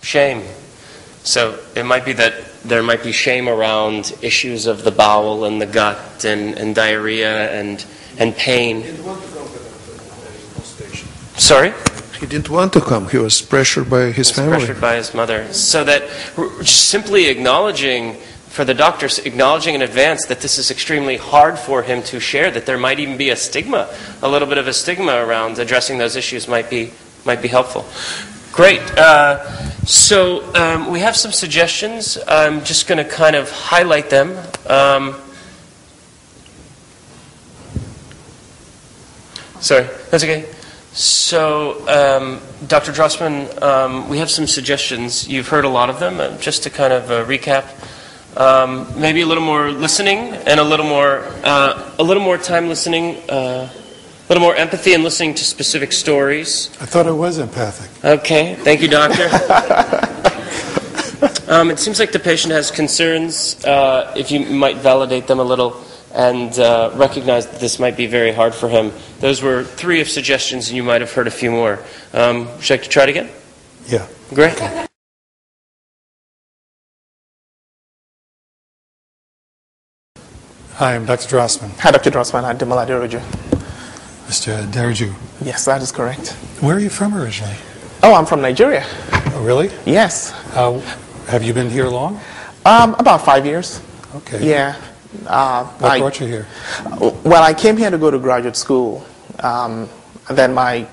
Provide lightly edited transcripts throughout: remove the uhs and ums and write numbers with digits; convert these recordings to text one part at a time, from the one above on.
shame. So it might be that there might be shame around issues of the bowel and the gut and diarrhea and pain. He didn't want to come to the station. Sorry? He didn't want to come. He was pressured by his family. Pressured by his mother. So that simply acknowledging, for the doctors, acknowledging in advance that this is extremely hard for him to share, that there might even be a stigma, a little bit of a stigma around addressing those issues might be helpful. Great. So we have some suggestions. I'm just going to kind of highlight them. Sorry, that's okay. So, Dr. Drossman, we have some suggestions. You've heard a lot of them. Just to kind of recap, maybe a little more listening and a little more time listening. A little more empathy and listening to specific stories. I thought I was empathic. Okay, thank you, doctor. It seems like the patient has concerns. If you might validate them a little and recognize that this might be very hard for him. Those were 3 of suggestions, and you might have heard a few more. Would you like to try it again? Yeah. Great. Okay. Hi, I'm Dr. Drossman. Hi, Dr. Drossman. I'm Dimala Deroju. Mr. Deroju. Yes, that is correct. Where are you from originally? Oh, I'm from Nigeria. Oh, really? Yes. Have you been here long? About 5 years. Okay. Yeah. What brought you here? Well, I came here to go to graduate school. And then my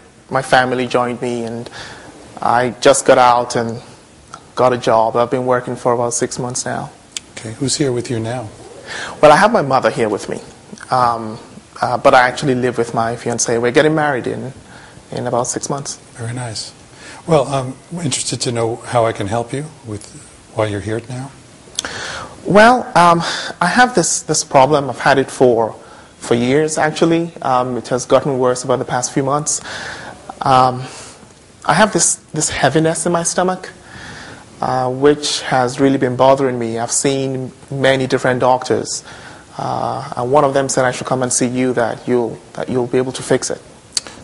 family joined me, and I just got out and got a job. I've been working for about 6 months now. Okay. Who's here with you now? Well, I have my mother here with me. But I actually live with my fiancée. We're getting married in about 6 months. Very nice. Well, I'm interested to know how I can help you with why you're here now. Well, I have this problem. I've had it for years, actually. It has gotten worse over the past few months. I have this heaviness in my stomach, which has really been bothering me. I've seen many different doctors. And one of them said I should come and see you, that you'll be able to fix it.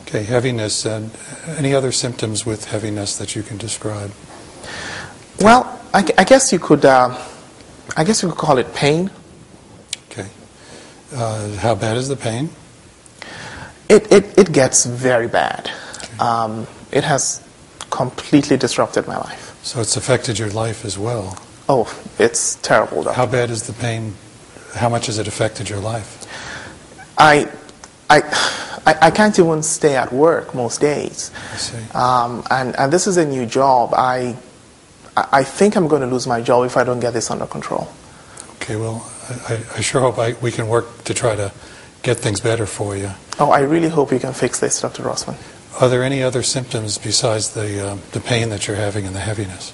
Okay, heaviness. And any other symptoms with heaviness that you can describe? Well, I guess you could call it pain. Okay. How bad is the pain? It gets very bad. Okay. It has completely disrupted my life. So it's affected your life as well. Oh, it's terrible, Doctor. How bad is the pain? How much has it affected your life? I can't even stay at work most days. I see. And this is a new job. I think I'm going to lose my job if I don't get this under control. Okay, well, I sure hope we can work to try to get things better for you. Oh, I really hope you can fix this, Dr. Drossman. Are there any other symptoms besides the pain that you're having and the heaviness?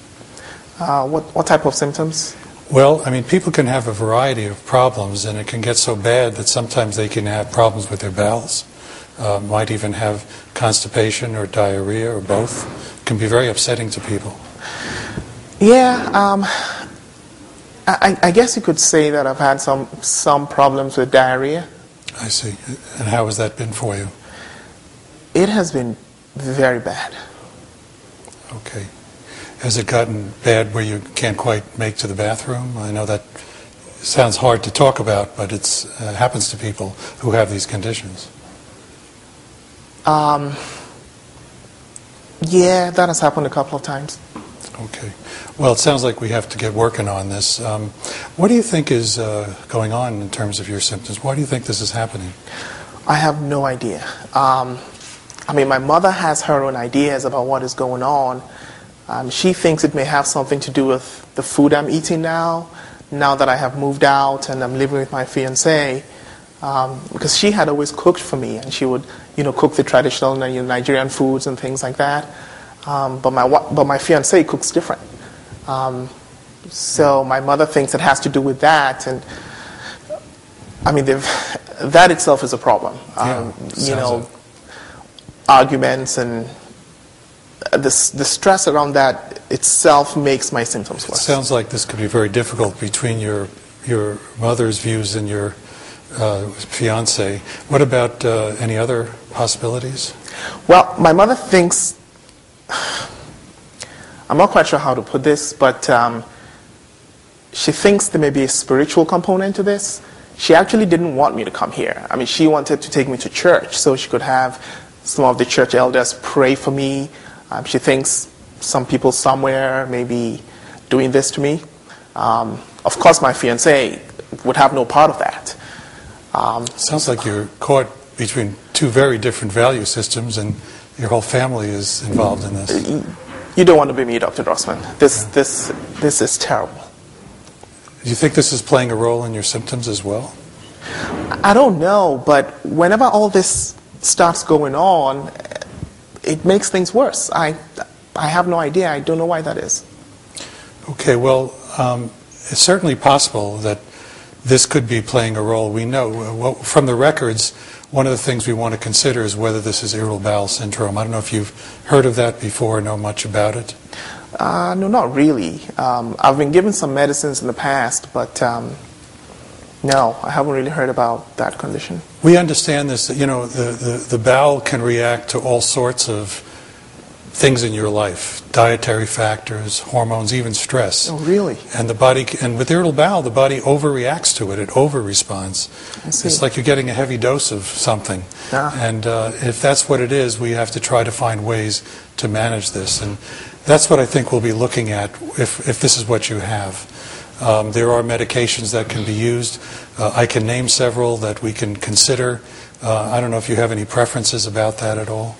What type of symptoms? Well, I mean, people can have a variety of problems, and it can get so bad that sometimes they can have problems with their bowels. Might even have constipation or diarrhea or both. It can be very upsetting to people. Yeah, I guess you could say that I've had some problems with diarrhea. I see. And how has that been for you? It has been very bad. Okay. Has it gotten bad where you can't quite make to the bathroom? I know that sounds hard to talk about, but it happens to people who have these conditions. Yeah, that has happened a couple of times. Okay. Well, it sounds like we have to get working on this. What do you think is going on in terms of your symptoms? Why do you think this is happening? I have no idea. I mean, my mother has her own ideas about what is going on. She thinks it may have something to do with the food I'm eating now that I have moved out and I'm living with my fiancé. Because she had always cooked for me, and she would, cook the traditional Nigerian foods and things like that. But my fiancé cooks different. So my mother thinks it has to do with that, and I mean that itself is a problem. Arguments and the stress around that itself makes my symptoms worse. It sounds like this could be very difficult between your mother's views and your fiancé. What about any other possibilities? Well, my mother thinks I'm not quite sure how to put this, but she thinks there may be a spiritual component to this. She actually didn't want me to come here. I mean, she wanted to take me to church so she could have some of the church elders pray for me. She thinks some people somewhere may be doing this to me. Of course, my fiancé would have no part of that. Sounds like you're caught between two very different value systems, and your whole family is involved in this. You don't want to be me, Dr. Drossman. This is terrible. Do you think this is playing a role in your symptoms as well? I don't know, but whenever all this starts going on, it makes things worse. I have no idea. I don't know why that is. Okay, well, it's certainly possible that this could be playing a role. We know from the records, one of the things we want to consider is whether this is irritable bowel syndrome. I don't know if you've heard of that before or know much about it. No, not really. I've been given some medicines in the past, but no, I haven't really heard about that condition. We understand this, you know, the bowel can react to all sorts of things in your life, dietary factors, hormones, even stress. Oh, really? And the body, and with irritable bowel, the body overreacts to it. It over-responds. I see. It's like you're getting a heavy dose of something. Ah. And if that's what it is, we have to try to find ways to manage this. And that's what I think we'll be looking at if this is what you have. There are medications that can be used. I can name several that we can consider. I don't know if you have any preferences about that at all.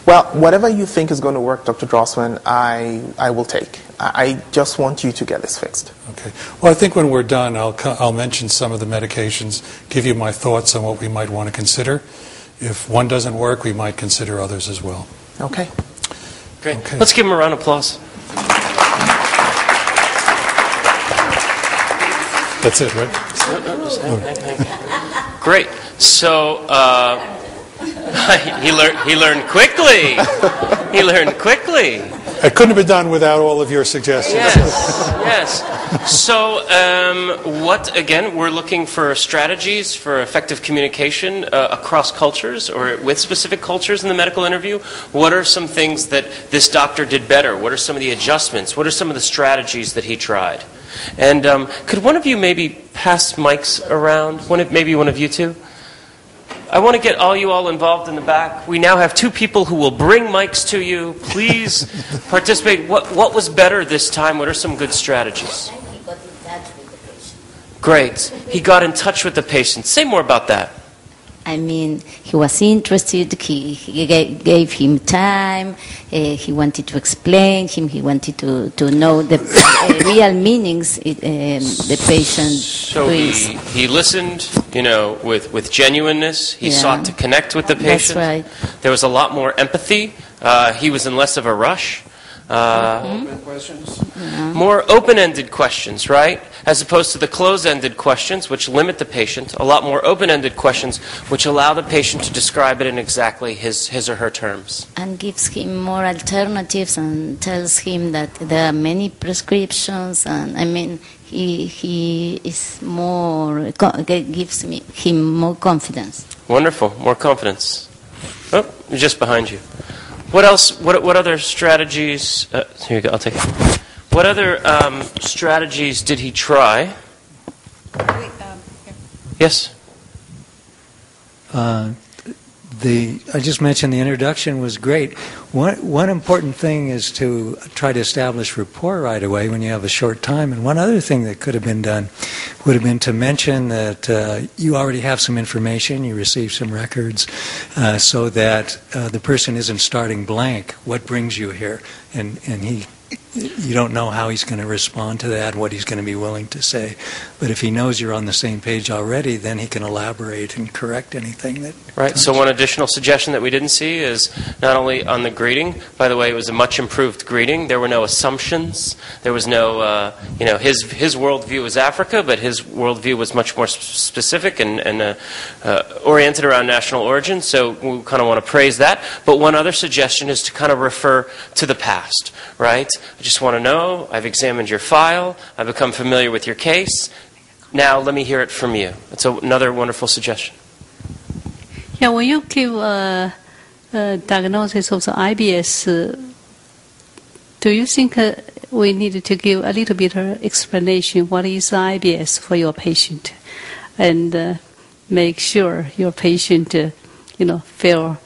Well, whatever you think is going to work, Dr. Drossman, I will take. I just want you to get this fixed. Okay. Well, I think when we're done, I'll mention some of the medications, give you my thoughts on what we might want to consider. If one doesn't work, we might consider others as well. Okay. Great. Okay. Let's give him a round of applause. That's it, right? Great. So he learned quickly. He learned quickly. It couldn't have been done without all of your suggestions. Yes. So what again? We're looking for strategies for effective communication across cultures or with specific cultures in the medical interview. What are some things that this doctor did better? What are some of the adjustments? What are some of the strategies that he tried? And could one of you maybe pass mics around? Maybe one of you two? I want to get you all involved in the back. We now have two people who will bring mics to you. Please participate. What was better this time? What are some good strategies? He got in touch with the patient. Great. He got in touch with the patient. Say more about that. I mean, he was interested, he gave him time, he wanted to explain him, he wanted to know the real meanings the patient So brings. he listened, with genuineness. He sought to connect with the patient. That's right. There was a lot more empathy. He was in less of a rush. Open questions? More open-ended questions, right? As opposed to the closed-ended questions, which limit the patient. A lot more open-ended questions, which allow the patient to describe it in exactly his or her terms. And gives him more alternatives and tells him that there are many prescriptions. And I mean, he is more, gives him more confidence. Wonderful. More confidence. Oh, just behind you. What else? What other strategies? Here you go. I'll take it. What other strategies did he try? Yes. I just mentioned the introduction was great. One important thing is to try to establish rapport right away when you have a short time. And one other thing that could have been done would have been to mention that you already have some information, you received some records, so that the person isn't starting blank. What brings you here? And you don't know how he's going to respond to that, what he's going to be willing to say. But if he knows you're on the same page already, then he can elaborate and correct anything that... Right. So one additional suggestion that we didn't see is not only on the greeting. By the way, it was a much improved greeting. There were no assumptions. There was no, his worldview was Africa, but his worldview was much more specific and oriented around national origin. So we kind of want to praise that. But one other suggestion is to kind of refer to the past, right? I just want to know, I've examined your file, I've become familiar with your case. Now let me hear it from you. It's another wonderful suggestion. Yeah, when you give a diagnosis of the IBS do you think we need to give a little bit of explanation what is IBS for your patient, and make sure your patient, feel,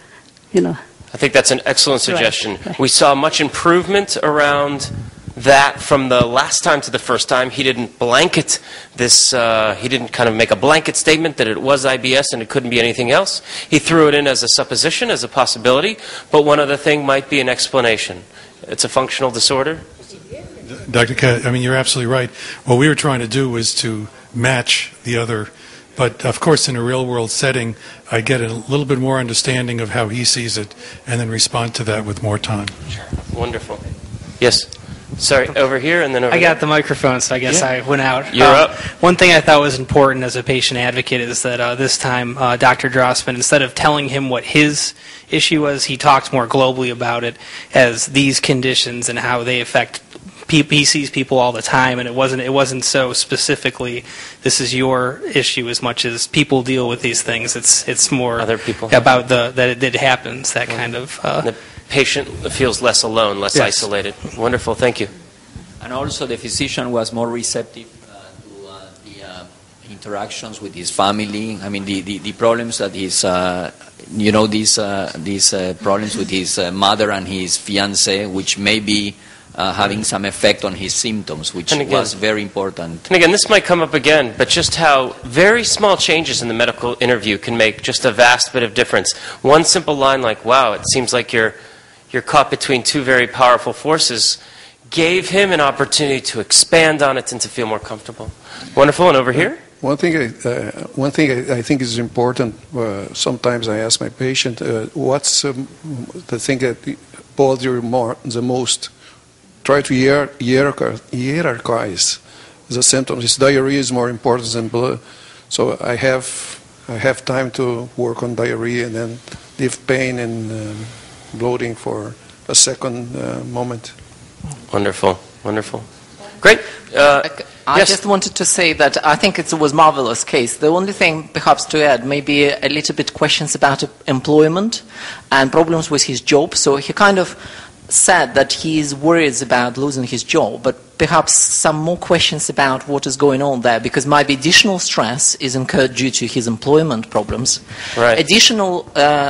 I think that's an excellent suggestion. Right. We saw much improvement around that from the last time to the first time. He didn't blanket this, he didn't kind of make a blanket statement that it was IBS and it couldn't be anything else. He threw it in as a supposition, as a possibility, but one other thing might be an explanation. It's a functional disorder. Dr. Kat, I mean, you're absolutely right. What we were trying to do was to match the other. But, of course, in a real-world setting, I get a little bit more understanding of how he sees it and then respond to that with more time. Sure. Wonderful. Yes. Sorry, over here and then over I there. got the microphone, so I guess I went out. You're up. One thing I thought was important as a patient advocate is that this time Dr. Drossman, instead of telling him what his issue was, he talked more globally about it as these conditions and how they affect people. He sees people all the time, and it wasn't so specifically this is your issue as much as people deal with these things. It's more other people about that it happens, that kind of. The patient feels less alone, less isolated. Wonderful, thank you. And also the physician was more receptive to the interactions with his family. I mean, the problems that his, these problems with his mother and his fiancée, which may be having some effect on his symptoms, which was very important. And again, this might come up again, but just how very small changes in the medical interview can make just a vast bit of difference. One simple line like, wow, it seems like you're caught between two very powerful forces, gave him an opportunity to expand on it and to feel more comfortable. Wonderful. And over here? One thing I think is important, sometimes I ask my patient, what's the thing that bothers you the most? Try to hierarchize the symptoms. His diarrhea is more important than blood. So I have time to work on diarrhea and then leave pain and bloating for a second moment. Wonderful, wonderful. Great. I just wanted to say that I think it was a marvelous case. The only thing perhaps to add may be a little bit questions about employment and problems with his job. So he kind of said that he is worried about losing his job, but perhaps some more questions about what is going on there, because maybe additional stress is incurred due to his employment problems. Right. Additional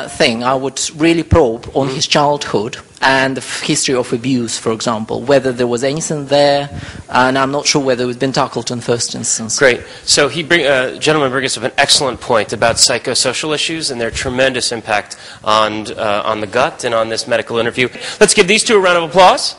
thing I would really probe on his childhood and the history of abuse, for example, whether there was anything there, and I'm not sure whether it's been tackled in first instance. Great. So gentleman brings up an excellent point about psychosocial issues and their tremendous impact on the gut and on this medical interview. Let's give these two a round of applause.